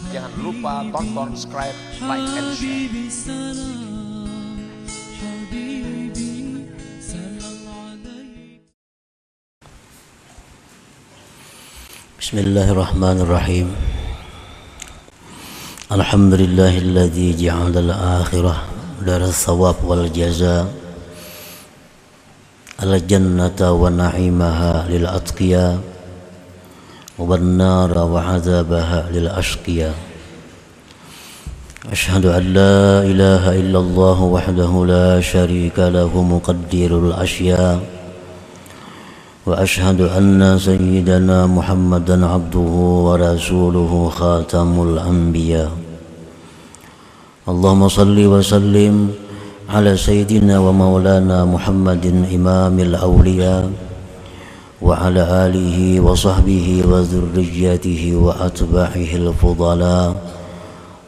Jangan lupa tonton, subscribe, like, and share. Bismillahirrahmanirrahim. Alhamdulillahilladzi ja'ala al-akhirah daras thawab wal jaza al-jannata wa na'imaha lil atqiya wan nara wa 'adzabaha lil ashqiya. Asyhadu an la ilaha illallah wahdahu la syarika lahu muqaddirul asya wa asyhadu anna sayyidana Muhammadan abduhu wa rasuluhu khatamul anbiya. Allahumma salli wa sallim ala sayyidina wa maulana Muhammadin imamil awliya wa ala alihi wa sahbihi wa dhurriyyatihi wa atba'ihil fudala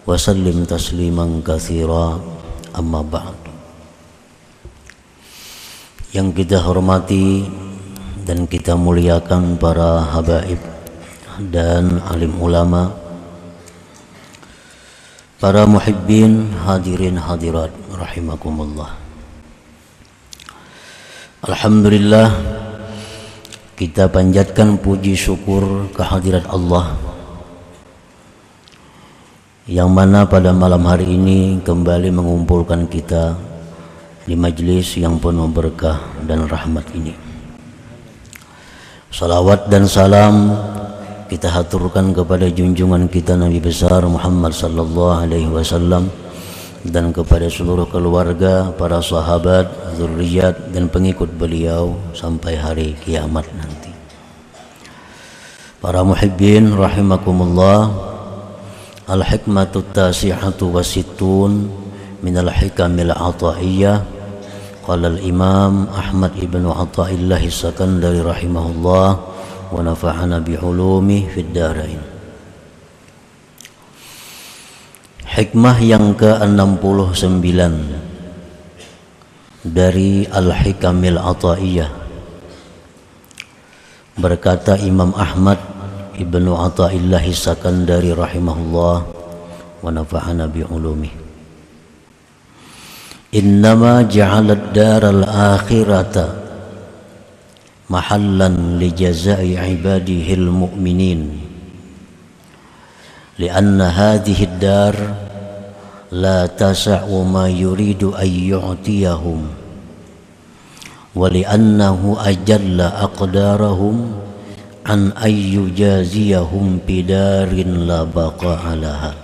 wa sallim tasliman katsira, amma ba'd. Yang kita hormati dan kita muliakan para habaib dan alim ulama, para muhibbin, hadirin hadirat rahimakumullah. Alhamdulillah, kita panjatkan puji syukur kehadirat Allah yang mana pada malam hari ini kembali mengumpulkan kita di majlis yang penuh berkah dan rahmat ini. Salawat dan salam kita haturkan kepada junjungan kita Nabi besar Muhammad sallallahu alaihi wasallam dan kepada seluruh keluarga, para sahabat, zuriat dan pengikut beliau sampai hari kiamat nanti. Para muhibbin rahimakumullah, al-hikmatut tasi'atu wasittun minal hikamil ata'iyah. Qala al-Imam Ahmad ibn Athaillah as-Sakandari rahimahullah wa nafa'ana bi'ulumi fid darain. Hikmah yang ke-69 dari Al-Hikamil Athaiyah. Berkata Imam Ahmad ibn Athaillah as-Sakandari rahimahullah wa nafa'ana bi'ulumi. Innama ja'alad daral akhirata mahallan li jazai ibadihil mu'minin lianna hadhihi ad-dar la tasa'u ma yuridu ay yu'tiyahum wa li'annahu ajalla aqdarahum an ay yujaziyahum bidarin la baqa'a laha.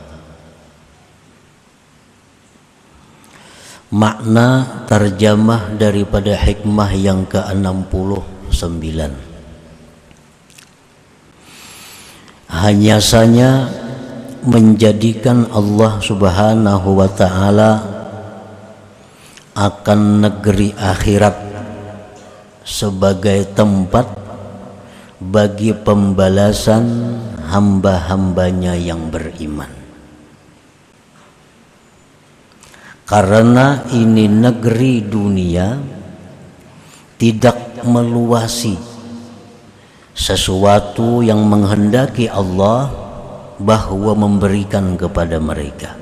Makna terjemah daripada hikmah yang ke-69, hanya saja menjadikan Allah subhanahu wa ta'ala akan negeri akhirat sebagai tempat bagi pembalasan hamba-hambanya yang beriman. Karena ini negeri dunia tidak meluasi sesuatu yang menghendaki Allah bahwa memberikan kepada mereka,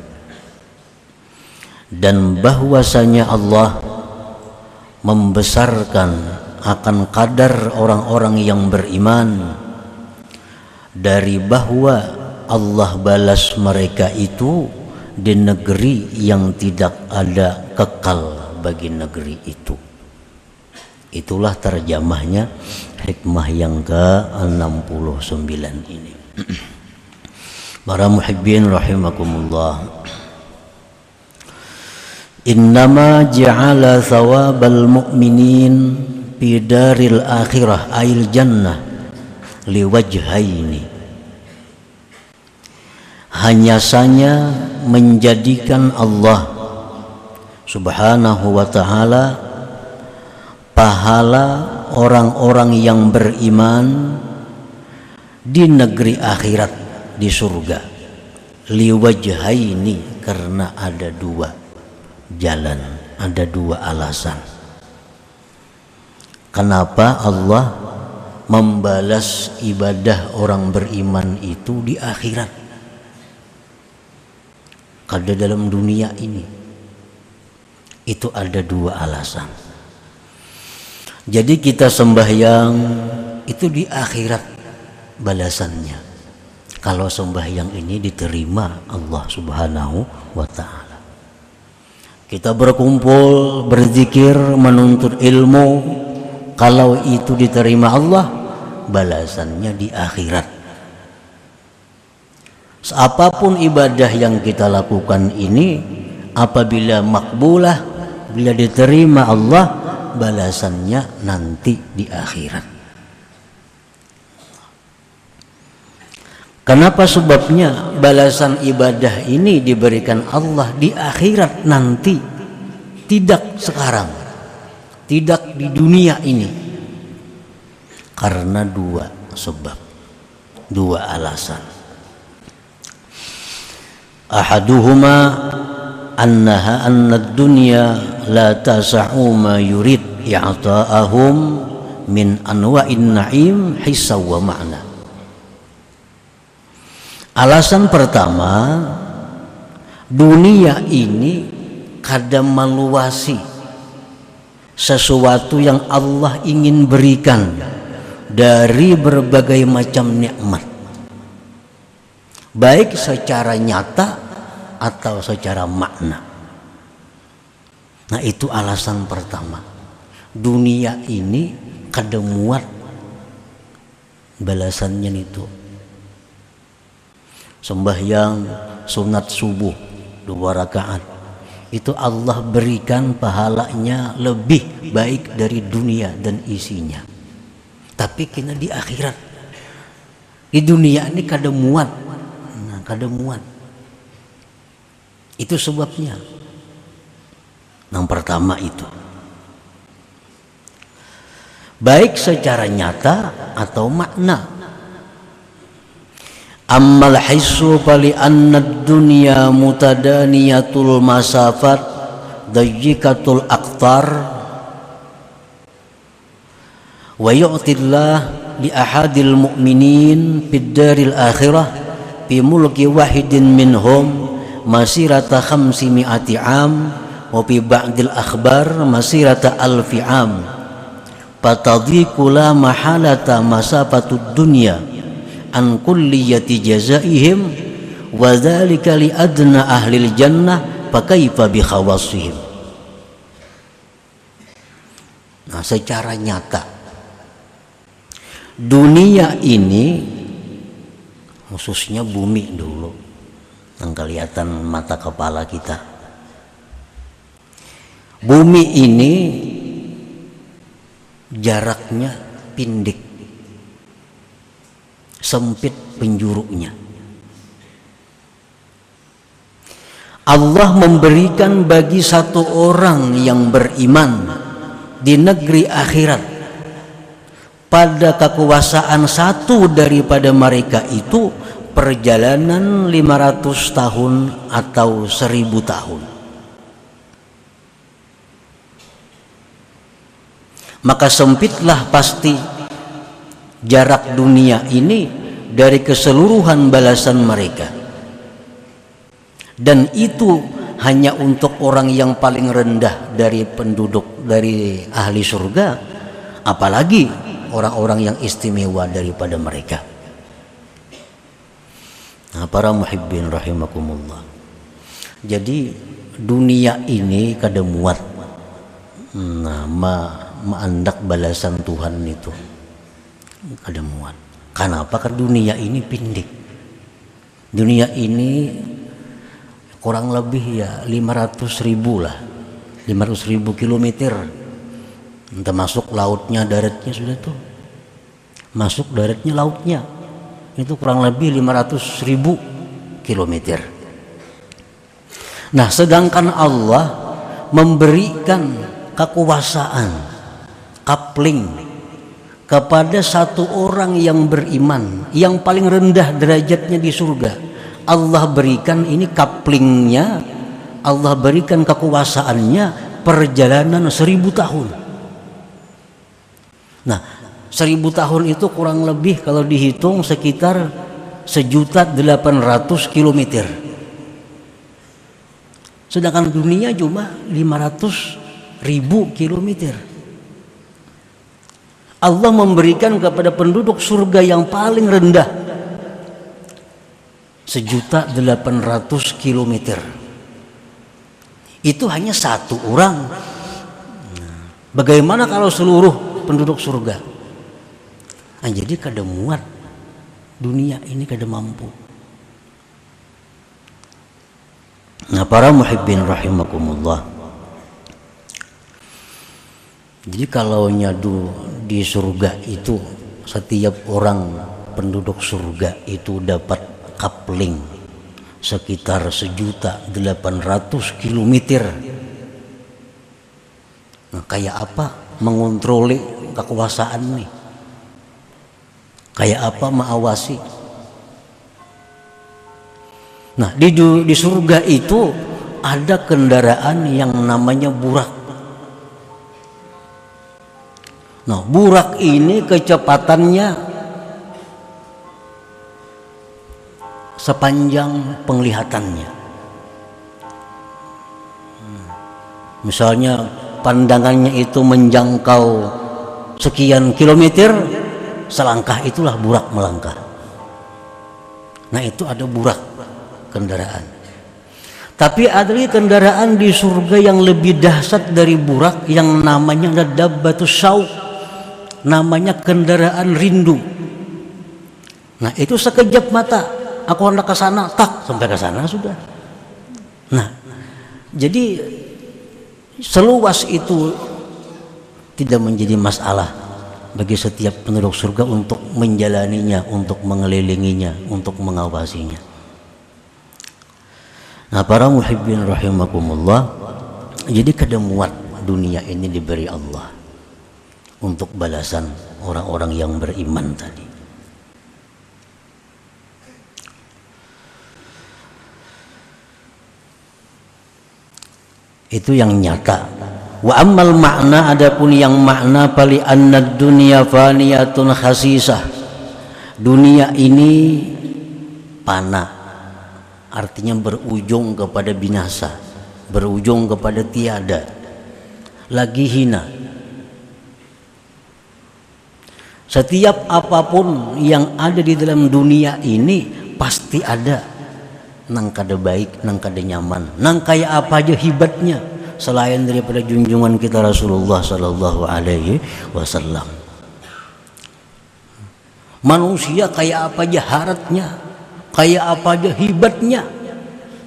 dan bahwasanya Allah membesarkan akan kadar orang-orang yang beriman dari bahwa Allah balas mereka itu di negeri yang tidak ada kekal bagi negeri itu. Itulah terjemahnya hikmah yang ke-69 ini. Para muhibbin rahimakumullah, innama ja'ala thawabal mu'minin bidaril akhirah ail jannah liwajhaini. Hanya saja menjadikan Allah subhanahu wa ta'ala pahala orang-orang yang beriman di negeri akhirat, di surga, liwajhaini, karena ada dua jalan, ada dua alasan. Kenapa Allah membalas ibadah orang beriman itu di akhirat. Kada dalam dunia ini itu ada dua alasan. Jadi kita sembahyang itu di akhirat balasannya. Kalau sembahyang ini diterima Allah Subhanahu wa ta'ala. Kita berkumpul, berzikir, menuntut ilmu, kalau itu diterima Allah, balasannya di akhirat. Apapun ibadah yang kita lakukan ini, apabila makbulah, bila diterima Allah, balasannya nanti di akhirat. Kenapa sebabnya balasan ibadah ini diberikan Allah di akhirat nanti, tidak sekarang, tidak di dunia ini? Karena dua sebab, dua alasan. Ahaduhuma annaha anna dunya la tasa'u ma yurid i'ta'ahum min anwa'in na'im hissaw wa ma'na. Alasan pertama, dunia ini kadang meluasi sesuatu yang Allah ingin berikan dari berbagai macam nikmat, baik secara nyata atau secara makna. Nah, itu alasan pertama. Dunia ini kadang muat balasannya itu. Sembahyang sunat subuh 2 rakaat itu Allah berikan pahalanya lebih baik dari dunia dan isinya. Tapi kena di akhirat, di dunia ini kada muat. Nah, kada muat. Itu sebabnya. Yang pertama itu, baik secara nyata atau makna. Ammal hissu fali anna dunya mutadaniyatul masafat dayyikatul aqtar wa yu'tillah li ahadil mu'minin fid daril akhirah fi mulki wahidin minhum masirata 500 am wa fi ba'dil akhbar masirata 1000 am fatadhiqu la mahalata masafatud dunya an kulliyati jazaihim wa dzalika li adna ahlil jannah fa kaifa bi khawasihim. Nah, secara nyata dunia ini, khususnya bumi dulu yang kelihatan mata kepala kita, bumi ini jaraknya pendek, sempit penjuruknya. Allah memberikan bagi satu orang yang beriman di negeri akhirat, pada kekuasaan satu daripada mereka itu perjalanan 500 tahun atau 1000 tahun. Maka sempitlah pasti jarak dunia ini dari keseluruhan balasan mereka. Dan itu hanya untuk orang yang paling rendah dari penduduk, dari ahli surga, apalagi orang-orang yang istimewa daripada mereka. Nah, para muhibbin rahimakumullah. Jadi dunia ini kada muat. Nah, maandak balasan Tuhan itu kada muat. Kenapa? Karena dunia ini pendek. Dunia ini kurang lebih ya 500.000 lah, 500.000 kilometer. Termasuk lautnya, daratnya sudah tuh. Masuk daratnya, lautnya. Itu kurang lebih 500.000 kilometer. Nah, sedangkan Allah memberikan kekuasaan, kapling kepada satu orang yang beriman, yang paling rendah derajatnya di surga. Allah berikan ini kaplingnya, Allah berikan kekuasaannya perjalanan 1000 tahun. Nah, 1000 tahun itu kurang lebih kalau dihitung sekitar 1.800.000 kilometer. Sedangkan dunia cuma 500.000 kilometer. Allah memberikan kepada penduduk surga yang paling rendah 1.800.000 kilometer. Itu hanya satu orang. Bagaimana kalau seluruh penduduk surga? Nah, jadi kada muat dunia ini, kada mampu. Nah, para muhibbin rahimakumullah. Jadi kalau nyadu di surga itu setiap orang penduduk surga itu dapat kapling sekitar 1.800.000 kilometer. Nah, kayak apa mengontroli kekuasaan nih? Kayak apa mengawasi? Nah, di surga itu ada kendaraan yang namanya burak. Nah, burak ini kecepatannya sepanjang penglihatannya. Misalnya pandangannya itu menjangkau sekian kilometer, selangkah itulah burak melangkah. Nah, itu ada burak kendaraan. Tapi ada kendaraan di surga yang lebih dahsyat dari burak yang namanya dabbatus syauq, namanya kendaraan rindu. Nah, itu sekejap mata aku hendak ke sana, tak sampai ke sana sudah. Nah, jadi seluas itu tidak menjadi masalah bagi setiap penduduk surga untuk menjalaninya, untuk mengelilinginya, untuk mengawasinya. Nah, para muhibbin rahimakumullah, jadi kada muat dunia ini diberi Allah untuk balasan orang-orang yang beriman tadi. Itu yang nyata. Wa ammal makna, adapun yang makna, pali anna dunya faniyatun khasisah. Dunia ini panah, artinya berujung kepada binasa, berujung kepada tiada, lagi hina. Setiap apapun yang ada di dalam dunia ini pasti ada nang kada baik, nang kada nyaman, nang kayak apa aja hibatnya selain daripada junjungan kita Rasulullah sallallahu alaihi wasallam. Manusia kayak apa aja haratnya, kayak apa aja hibatnya,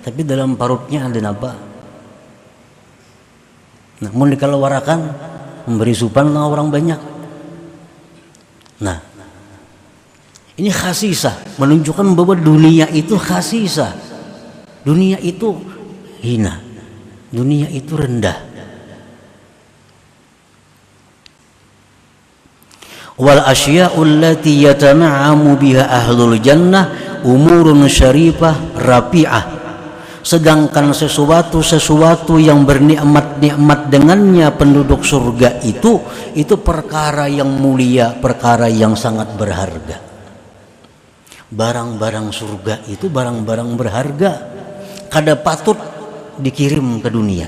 tapi dalam parutnya ada napa? Namun dikeluarkan memberi supan sama orang banyak. Nah, ini khasisah, menunjukkan bahwa dunia itu khasisah, dunia itu hina, dunia itu rendah. Wal asya'u allati yatana'amu biha ahlul jannah umurun syarifah rafi'ah. Sedangkan sesuatu yang bernikmat-nikmat dengannya penduduk surga itu perkara yang mulia, perkara yang sangat berharga. Barang-barang surga itu barang-barang berharga, kada patut dikirim ke dunia.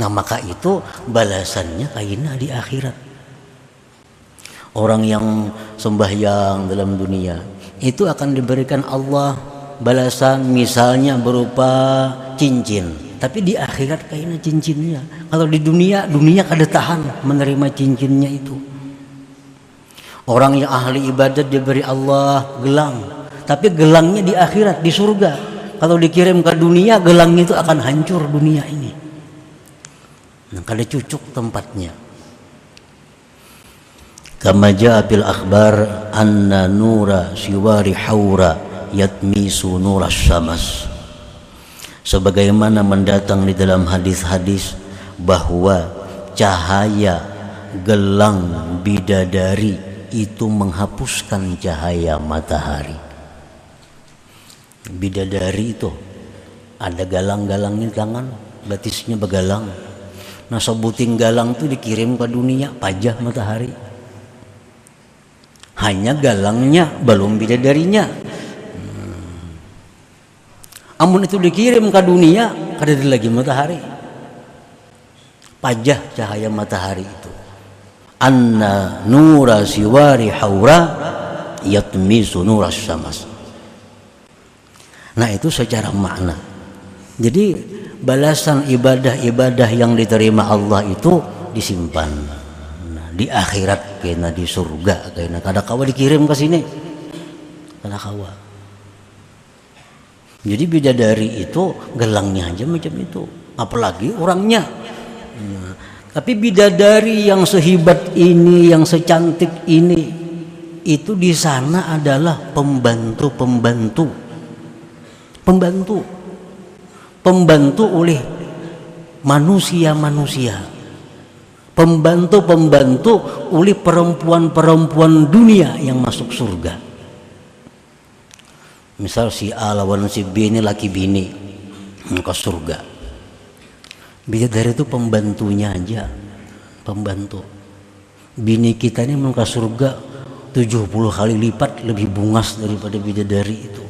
Nah, maka itu balasannya kaina di akhirat. Orang yang sembahyang dalam dunia itu akan diberikan Allah balasan misalnya berupa cincin, tapi di akhirat kayaknya cincinnya. Kalau di dunia kada tahan menerima cincinnya itu. Orang yang ahli ibadat diberi Allah gelang, tapi gelangnya di akhirat, di surga. Kalau dikirim ke dunia, gelangnya itu akan hancur dunia ini. Nah, kada cucuk tempatnya. Kama jaa bil akhbar anna nura siwari haura yatmisu nuras syams. Sebagaimana mendatang di dalam hadis-hadis bahwa cahaya gelang bidadari itu menghapuskan cahaya matahari. Bidadari itu ada galang-galangnya tangan, batisnya begalang. Nah, sebuting galang itu dikirim ke dunia, pajah matahari. hanya galangnya belum bidadarinya. Amun itu dikirim ke dunia, kada ada lagi matahari. Pajah cahaya matahari itu. Anna nura siwari haura yatmisu nuras syams. Nah itu secara makna. Jadi balasan ibadah-ibadah yang diterima Allah itu disimpan. Nah, di akhirat kena di surga kena kada kawa dikirim ke sini. Kada kawa. Jadi bidadari itu gelangnya aja macam itu, apalagi orangnya. Nah, tapi bidadari yang sehebat ini, yang secantik ini, itu di sana adalah pembantu oleh manusia-manusia, pembantu oleh perempuan-perempuan dunia yang masuk surga. Misal si A lawan si B ini laki bini ke surga. Bidadari itu pembantunya aja, pembantu. Bini kita ini mau ke surga 70 kali lipat lebih bungas daripada bidadari itu.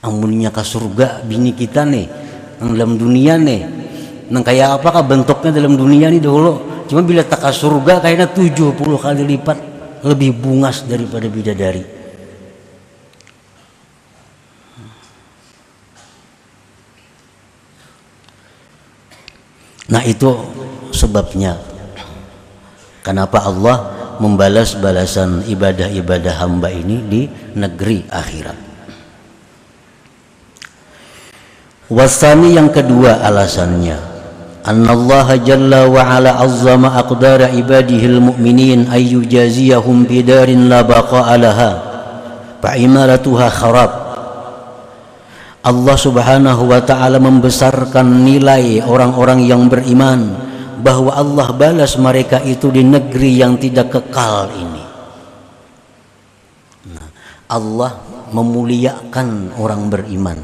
Amunnya ke surga bini kita nih, yang dalam dunia nih, yang kayak apakah bentuknya dalam dunia nih dulu. Cuma bila tak ke surga kayaknya 70 kali lipat lebih bungas daripada bidadari. Nah itu sebabnya kenapa Allah membalas balasan ibadah-ibadah hamba ini di negeri akhirat. Wasani yang kedua alasannya, annallaha jalla wa ala azzama aqdara ibadihil mu'minin ayyujaziyahum bidarin la baqa'a laha fa'imaratuha kharab. Allah subhanahu wa ta'ala membesarkan nilai orang-orang yang beriman, bahwa Allah balas mereka itu di negeri yang tidak kekal ini. Nah, Allah memuliakan orang beriman,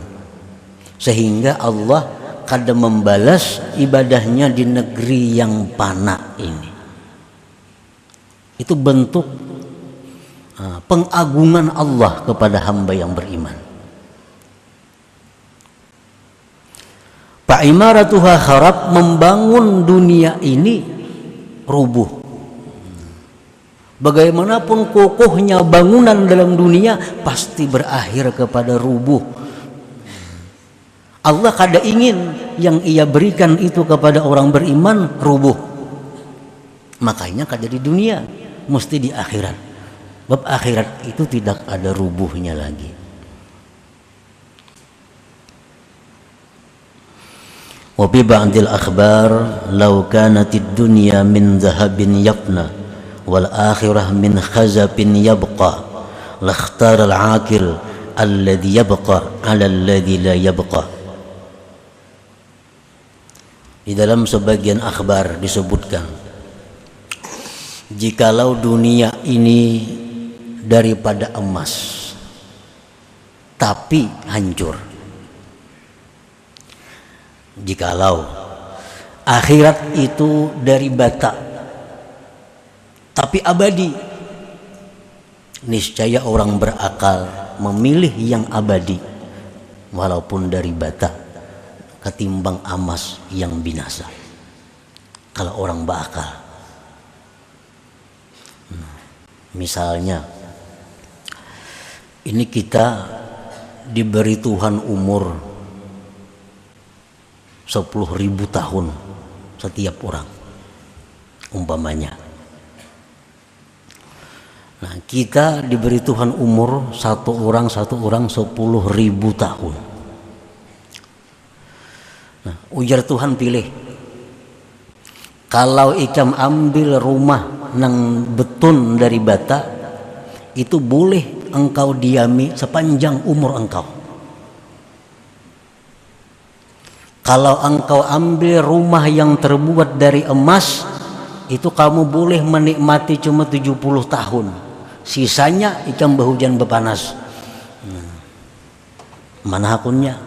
sehingga Allah kada membalas ibadahnya di negeri yang fana ini. Itu bentuk pengagungan Allah kepada hamba yang beriman. Fa'imaratuha kharab, membangun dunia ini rubuh. Bagaimanapun kokohnya bangunan dalam dunia pasti berakhir kepada rubuh. Allah kada ingin yang ia berikan itu kepada orang beriman rubuh. Makanya kada di dunia, mesti di akhirat. Sebab akhirat itu tidak ada rubuhnya lagi. Wa bi ba'dil akhbar law kanatid dunya min dhahabin yafna wal akhirah min khazabin yabqa lakhtara al-aqil alladhi yabqa 'ala alladhi la yabqa. Di dalam sebagian akhbar disebutkan, jikalau dunia ini daripada emas tapi hancur, jikalau akhirat itu dari bata tapi abadi, niscaya orang berakal memilih yang abadi walaupun dari bata ketimbang emas yang binasa. Kalau orang berakal, misalnya ini kita diberi Tuhan umur 10.000 tahun setiap orang umpamanya. Nah, kita diberi Tuhan umur satu orang 10.000 tahun. Nah, ujar Tuhan pilih, kalau ikam ambil rumah nang betun dari bata, itu boleh engkau diami sepanjang umur engkau. Kalau engkau ambil rumah yang terbuat dari emas, itu kamu boleh menikmati cuma 70 tahun. Sisanya ikam berhujan berpanas. Mana hakunnya?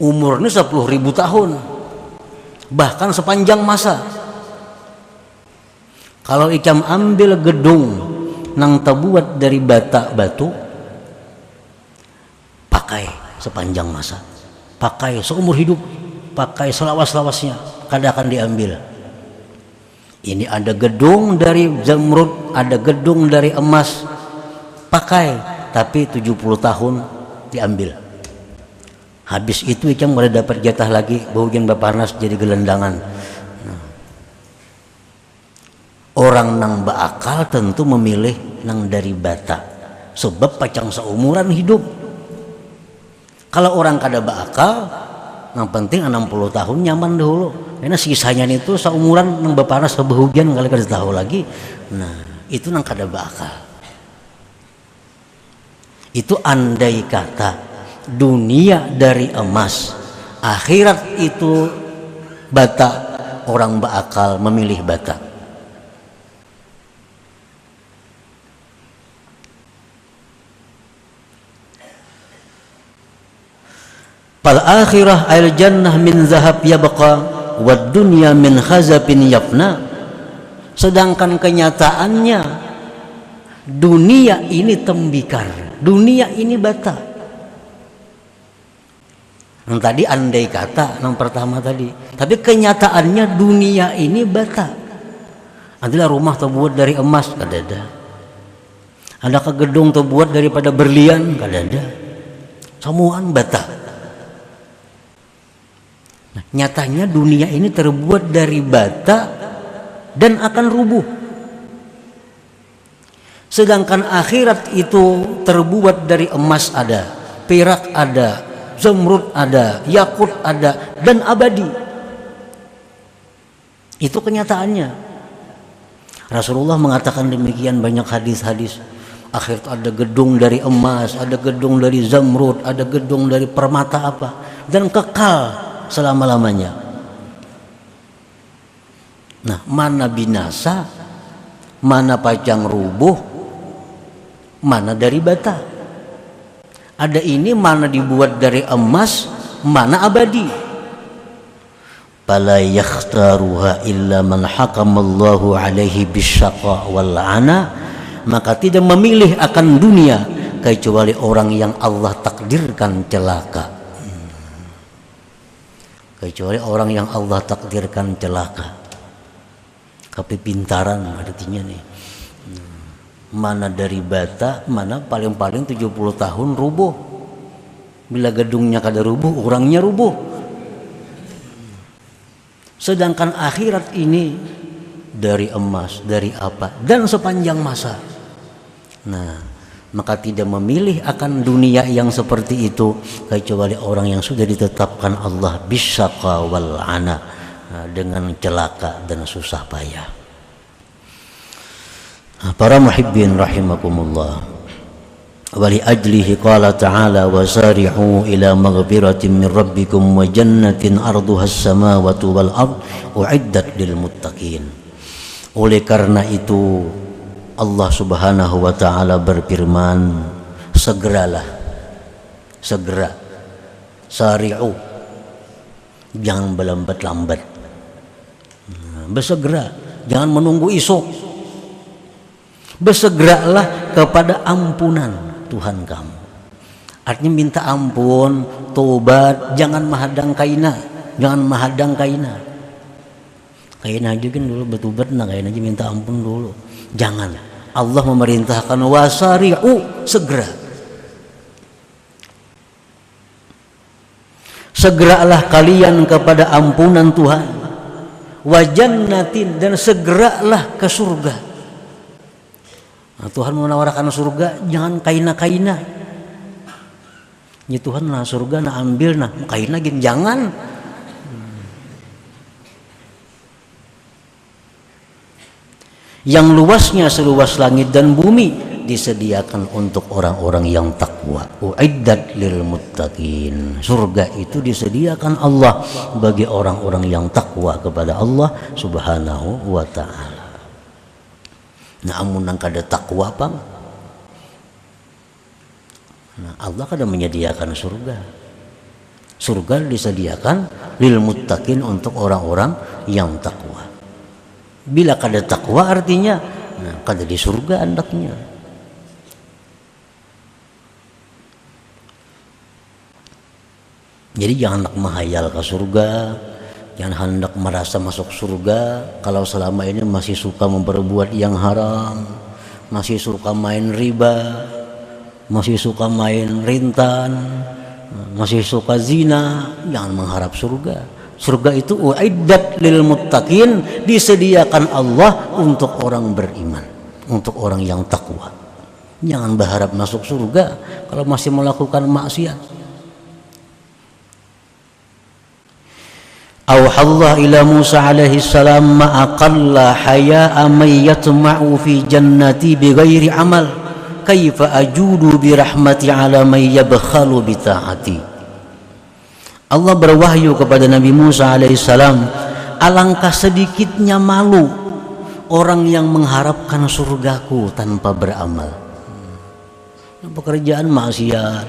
Umurnya 10.000 tahun. Bahkan sepanjang masa. Kalau ikam ambil gedung nang terbuat dari bata batu, pakai sepanjang masa, pakai seumur hidup, pakai selawas-lawasnya, kada akan diambil. Ini ada gedung dari zamrud, ada gedung dari emas, pakai, tapi 70 tahun diambil. Habis itu ikam boleh dapat jatah lagi, bahujan Baparnas jadi gelendangan. Orang nang beakal tentu memilih nang dari bata, sebab pacang seumuran hidup. Kalau orang kada beakal, yang penting 60 tahun nyaman dahulu, karena sisanya itu seumuran nang Baparnas sebahujan kali kada tahu lagi. Nah, itu nang kada beakal. Itu andai kata dunia dari emas, akhirat itu bata, orang beakal memilih bata. Fal akhirah al jannah min zahab yabqa wad dunya min khazabin yafna. Sedangkan kenyataannya dunia ini tembikar, dunia ini bata. Yang tadi andai kata, yang pertama tadi, tapi kenyataannya dunia ini bata. Adalah rumah terbuat dari emas, kada ada. Adakah gedung terbuat daripada berlian, kada ada. Semuaan bata. Nah, nyatanya dunia ini terbuat dari bata dan akan rubuh. Sedangkan akhirat itu terbuat dari emas ada, perak ada, zamrud ada, yakut ada, dan abadi. Itu kenyataannya. Rasulullah mengatakan demikian, banyak hadis-hadis. Akhirat ada gedung dari emas, ada gedung dari zamrud, ada gedung dari permata apa, dan kekal selama-lamanya. Nah, mana binasa, mana pacang rubuh, mana dari bata. Ada ini mana dibuat dari emas, mana abadi. Fala yakhtaruha illa man hakamallahu alaihi bisyaqa wal ana. Maka tidak memilih akan dunia kecuali orang yang Allah takdirkan celaka. Kecuali orang yang Allah takdirkan celaka. Kepintaran artinya nih. Mana dari bata, mana paling-paling 70 tahun rubuh. Bila gedungnya kada rubuh, orangnya rubuh. Sedangkan akhirat ini dari emas, dari apa, dan sepanjang masa. Nah, maka tidak memilih akan dunia yang seperti itu kecuali orang yang sudah ditetapkan Allah bisyaqa wal ana, dengan celaka dan susah payah. Para muhibbin rahimakumullah, wali ajlihi qala ta'ala wasari'u ila maghfiratin min rabbikum wa jannatin arduha as-samawati wal ard uiddat lil muttaqin. Oleh karena itu Allah subhanahu wa ta'ala berfirman, segeralah, segera, sari'u, jangan berlambat-lambat, bersegera, jangan menunggu esok, bersegeralah kepada ampunan Tuhan kamu. Artinya minta ampun, tobat, jangan menghadang kaina, jangan menghadang kaina. Kaina aja kan dulu bertobat, nah kaina aja minta ampun dulu, jangan. Allah memerintahkan wasari'u, segera. Segeralah kalian kepada ampunan Tuhan, wa jannatin, dan segeralah ke surga. Nah, Tuhan menawarkan surga, jangan kaina-kaina. Ya Tuhan, nah surga nah ambil, nah kaina gini, jangan. Yang luasnya seluas langit dan bumi disediakan untuk orang-orang yang takwa. Uiddat lil muttaqin. Surga itu disediakan Allah bagi orang-orang yang takwa kepada Allah Subhanahu wa ta'ala. Nah, amun nang kada takwa pang, nah Allah kada menyediakan surga. Surga disediakan lil muttaqin, untuk orang-orang yang takwa. Bila kada takwa artinya kada di surga andaknya. Jadi jangan hendak menghayal ke surga, jangan hendak merasa masuk surga kalau selama ini masih suka memperbuat yang haram, masih suka main riba, masih suka main rintan, masih suka zina. Jangan mengharap surga. Surga itu uiddat lil muttaqin, disediakan Allah untuk orang beriman, untuk orang yang takwa. Jangan berharap masuk surga kalau masih melakukan maksiat. Auhallah ila Musa alaihi salam ma aqalla haya'a may yatma'u fi jannati bighairi amal kaifa ajudu bi rahmati ala may yabkhalu bi ta'ati. Allah berwahyu kepada Nabi Musa alaihi salam, alangkah sedikitnya malu orang yang mengharapkan surgaku tanpa beramal. Pekerjaan maksiat.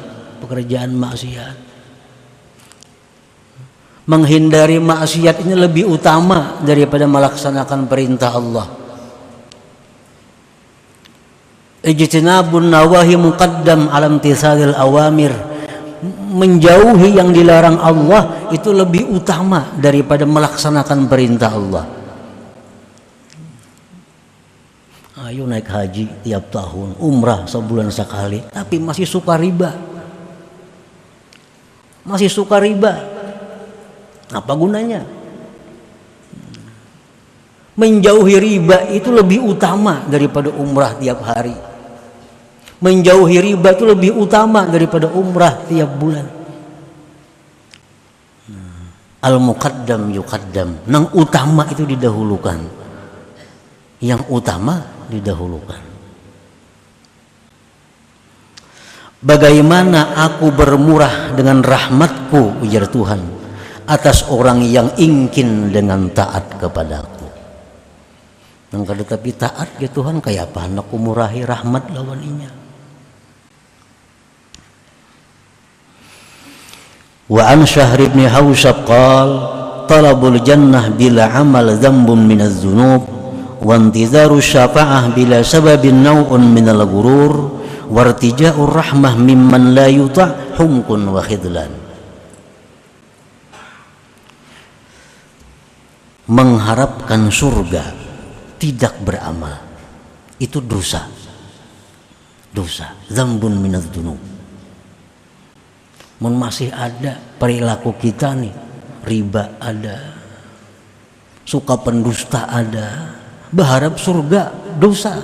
Menghindari maksiat ini lebih utama daripada melaksanakan perintah Allah. Ijtinabun nawahi muqaddam ala imtithalil awamir. Menjauhi yang dilarang Allah itu lebih utama daripada melaksanakan perintah Allah. Ayo naik haji tiap tahun, umrah sebulan sekali, tapi masih suka riba. Apa gunanya? Menjauhi riba itu lebih utama daripada umrah tiap hari. Menjauhi riba itu lebih utama daripada umrah tiap bulan. Al-muqaddam yuqaddam. Yang utama itu didahulukan. Yang utama didahulukan. Bagaimana aku bermurah dengan rahmatku, ujar Tuhan, atas orang yang ingkin dengan taat kepadaku. Nang kada tapi taat ya Tuhan, kayak apa anakku murahi rahmat lawan inya. Wa an Syahr ibn Hawshab qala talabul jannah bila amal dzambun minaz dzunub wa intizaru syafa'ah bila sababin naw'un minal ghurur wartija'ur rahmah mimman la yuta' humkun wa khidlan. Mengharapkan surga tidak beramal itu dosa, dzambun minadz dzunub. Mun masih ada perilaku kita nih, riba ada, suka pendusta ada, berharap surga dosa.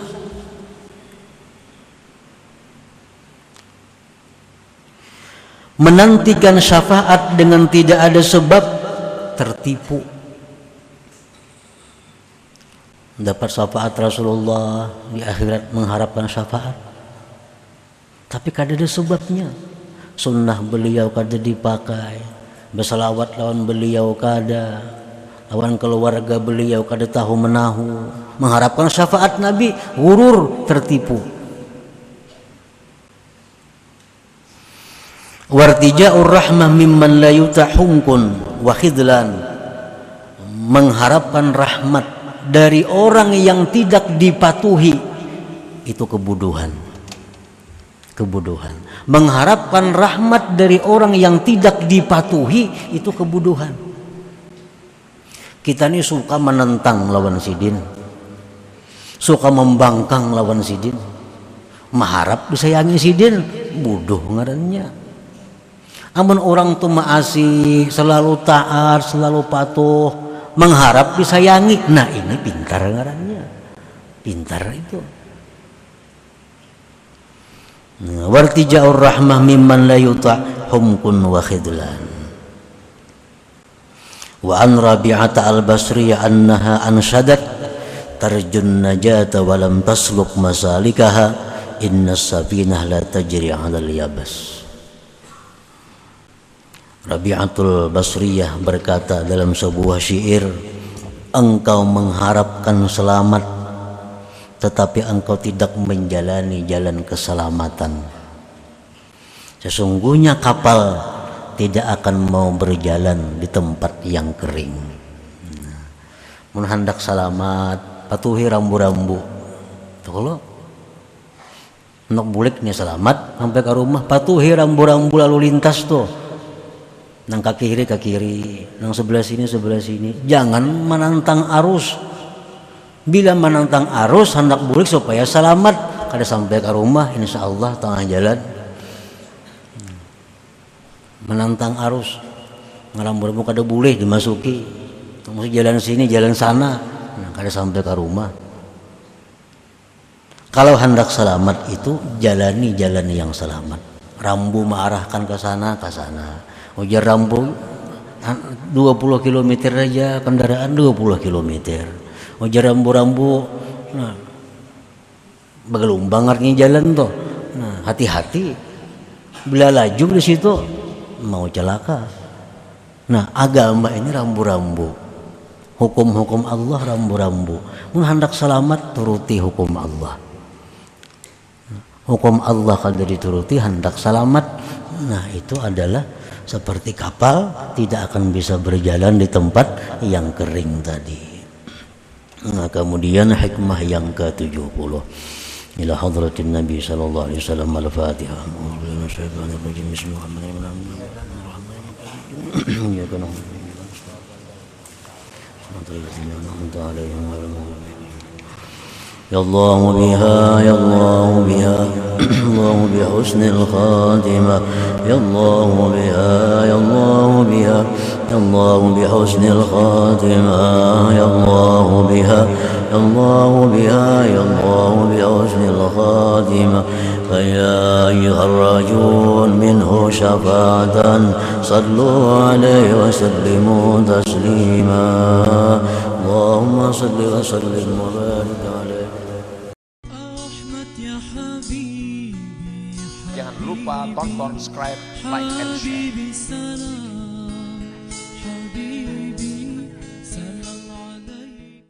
Menantikan syafaat dengan tidak ada sebab tertipu. Dapat syafaat Rasulullah di akhirat, mengharapkan syafaat, tapi kada ada sebabnya. Sunnah beliau kada dipakai, bersalawat lawan beliau kada, lawan keluarga beliau kada tahu menahu, mengharapkan syafaat Nabi, gurur, tertipu. Wartija'ur rahmah mimman la yutahumkun wa khidlan. Mengharapkan rahmat dari orang yang tidak dipatuhi itu kebodohan. Mengharapkan rahmat dari orang yang tidak dipatuhi itu kebodohan. Kita ini suka menentang lawan sidin, suka membangkang lawan sidin, mengharap disayangi sidin, bodoh ngarannya. Amun orang tuh maasi, selalu taat, selalu patuh, mengharap disayangi, nah ini pintar ngarannya, pintar itu. Wartija'ur rahmah mimman la yuta' humkun wa khidlan. Wa an Rabi'ata al-Basriyah annaha anshadat tarjun najata wa lam tasluk masalikaha innas safinah la tajri 'alal yabas. Rabi'atul Basriyah berkata dalam sebuah syair, engkau mengharapkan selamat tetapi engkau tidak menjalani jalan keselamatan. Sesungguhnya kapal tidak akan mau berjalan di tempat yang kering. mun hendak salamat patuhi rambu-rambu tuh kalau hendak bulik nih selamat sampai ke rumah patuhi rambu-rambu lalu lintas tuh nang ke kiri nang sebelah sini jangan menantang arus. Bila menantang arus hendak bulik supaya selamat kada sampai ke rumah insyaallah tengah jalan menantang arus ngarambu-rambu kada boleh dimasuki mesti jalan sini jalan sana kada sampai ke rumah. Kalau hendak selamat itu jalani yang selamat, rambu mengarahkan ke sana ujar rambu 20 km aja kendaraan 20 km ujar rambu-rambu nah bergelombang artinya jalan tuh nah hati-hati bila laju di situ mau celaka. Nah agama ini rambu-rambu, hukum-hukum Allah rambu-rambu. Mun hendak selamat turuti hukum Allah, hukum Allah kalau dituruti hendak selamat. Nah itu adalah seperti kapal tidak akan bisa berjalan di tempat yang kering tadi. Nah kemudian hikmah yang ke-70 ila hadratin Nabi sallallahu alaihi wasallam al-Fatihah. Ya Allah biha ya Allah biha Allah بحسن الخاتمة يا الله بها يا الله بها يا الله بحسن الخاتمة يا الله بها يا الله بها يا الله بحسن الخاتمة فيا أيها الراجون منه شفاعة صلوا عليه وسلموا تسليما اللهم صل وسلم وبارك عليه. Jangan lupa tonton, subscribe, like, and share.